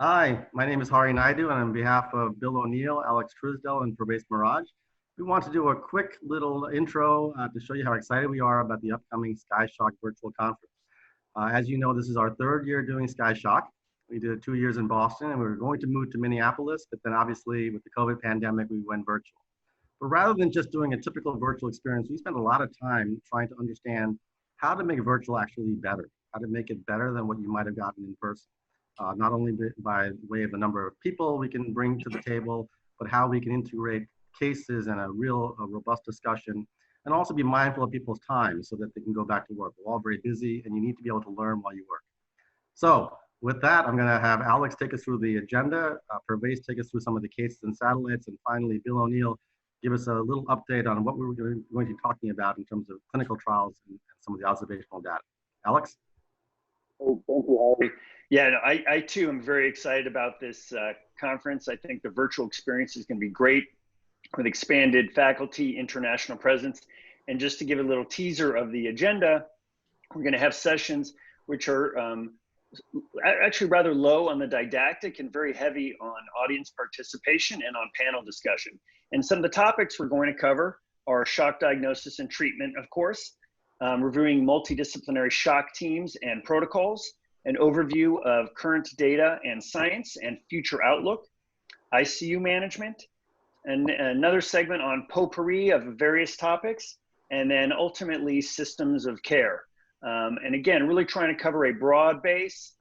Hi, my name is Hari Naidu, and on behalf of Bill O'Neill, Alex Truesdell, and Pervez Mirage, we want to do a quick little intro to show you how excited we are about the upcoming SCAI Shock virtual conference. As you know, this is our third year doing SCAI Shock. We did it 2 years in Boston, and we were going to move to Minneapolis, but then obviously with the COVID pandemic, we went virtual. But rather than just doing a typical virtual experience, we spent a lot of time trying to understand how to make virtual actually better, how to make it better than what you might have gotten in person. Not only by way of the number of people we can bring to the table, but how we can integrate cases and a robust discussion, and also be mindful of people's time so that they can go back to work. We're all very busy, and you need to be able to learn while you work. So with that, I'm going to have Alex take us through the agenda, Pervez take us through some of the cases and satellites, and finally, Bill O'Neill give us a little update on what we're going to be talking about in terms of clinical trials and some of the observational data. Alex? Oh, thank you, Harry. Yeah, no, I too am very excited about this conference. I think the virtual experience is going to be great with expanded faculty, international presence. And just to give a little teaser of the agenda, we're going to have sessions which are actually rather low on the didactic and very heavy on audience participation and on panel discussion. And some of the topics we're going to cover are shock diagnosis and treatment, of course, reviewing multidisciplinary shock teams and protocols, an overview of current data and science and future outlook, ICU management, and another segment on potpourri of various topics, and then ultimately systems of care. And again, really trying to cover a broad base,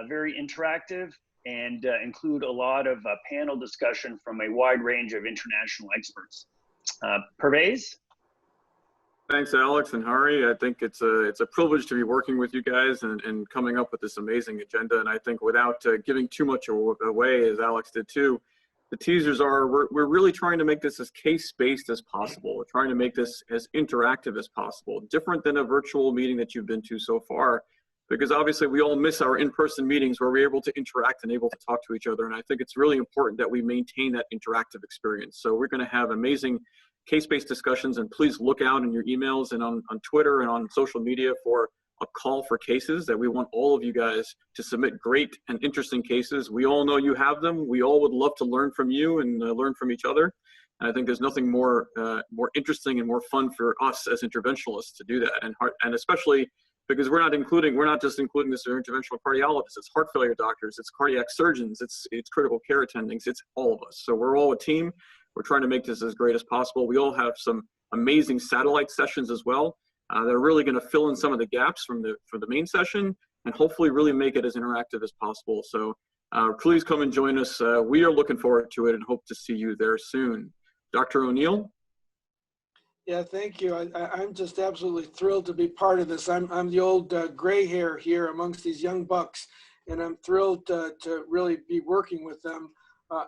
very interactive, and include a lot of panel discussion from a wide range of international experts. Pervez? Thanks, Alex and Hari. I think it's a privilege to be working with you guys and coming up with this amazing agenda. And I think without giving too much away, as Alex did too, the teasers are, we're really trying to make this as case-based as possible. We're trying to make this as interactive as possible, different than a virtual meeting that you've been to so far, because obviously we all miss our in-person meetings where we're able to interact and able to talk to each other. And I think it's really important that we maintain that interactive experience. So we're going to have amazing case-based discussions, and please look out in your emails and on Twitter and on social media for a call for cases that we want all of you guys to submit great and interesting cases. We all know you have them. We all would love to learn from you and learn from each other. And I think there's nothing more interesting and more fun for us as interventionalists to do that. And especially because we're not just including this interventional cardiologists, it's heart failure doctors, it's cardiac surgeons, it's critical care attendings, it's all of us. So we're all a team. We're trying to make this as great as possible. We all have some amazing satellite sessions as well. They're really going to fill in some of the gaps for the main session and hopefully really make it as interactive as possible. So please come and join us. We are looking forward to it and hope to see you there soon. Dr. O'Neill? Yeah, thank you. I'm just absolutely thrilled to be part of this. I'm the old gray hair here amongst these young bucks, and I'm thrilled to really be working with them.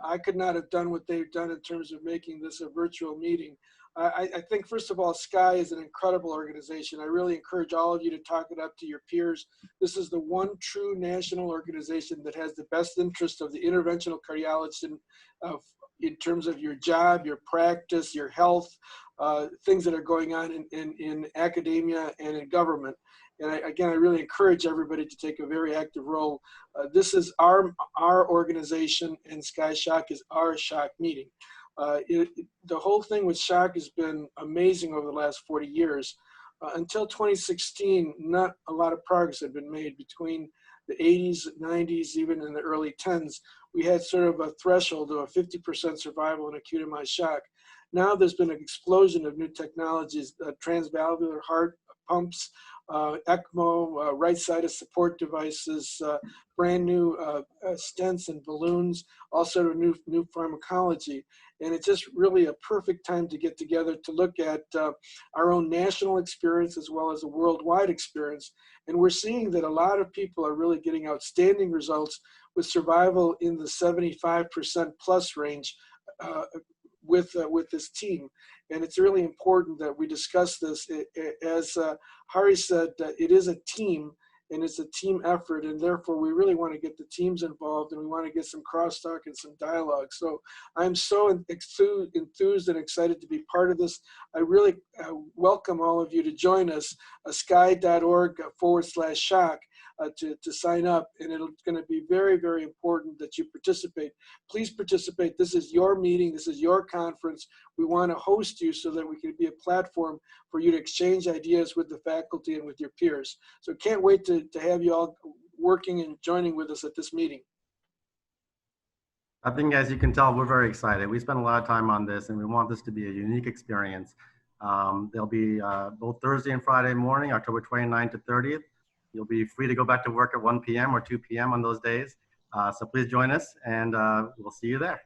I could not have done what they've done in terms of making this a virtual meeting. I think, first of all, SCAI is an incredible organization. I really encourage all of you to talk it up to your peers. This is the one true national organization that has the best interest of the interventional cardiologist in terms of your job, your practice, your health, things that are going on in academia and in government. And again, I really encourage everybody to take a very active role. This is our organization, and SCAI Shock is our shock meeting. The whole thing with shock has been amazing over the last 40 years. Until 2016, not a lot of progress had been made between the 80s, 90s, even in the early 10s. We had sort of a threshold of a 50% survival in acute MI shock. Now there's been an explosion of new technologies, transvalvular heart pumps, ECMO, right-sided support devices, brand new stents and balloons, all sort of new pharmacology. And it's just really a perfect time to get together to look at our own national experience as well as a worldwide experience. And we're seeing that a lot of people are really getting outstanding results with survival in the 75% plus range with this team. And it's really important that we discuss this. As Hari said, it is a team, and it's a team effort, and therefore we really want to get the teams involved, and we want to get some crosstalk and some dialogue. So I'm so enthused and excited to be part of this. I really welcome all of you to join us, sci.org/shock. to sign up, and it's going to be very, very important that you participate. Please participate. This is your meeting. This is your conference. We want to host you so that we can be a platform for you to exchange ideas with the faculty and with your peers. So can't wait to have you all working and joining with us at this meeting. I think, as you can tell, we're very excited. We spent a lot of time on this, and we want this to be a unique experience. There'll be both Thursday and Friday morning, October 29th to 30th. You'll be free to go back to work at 1 p.m. or 2 p.m. on those days. So please join us, and we'll see you there.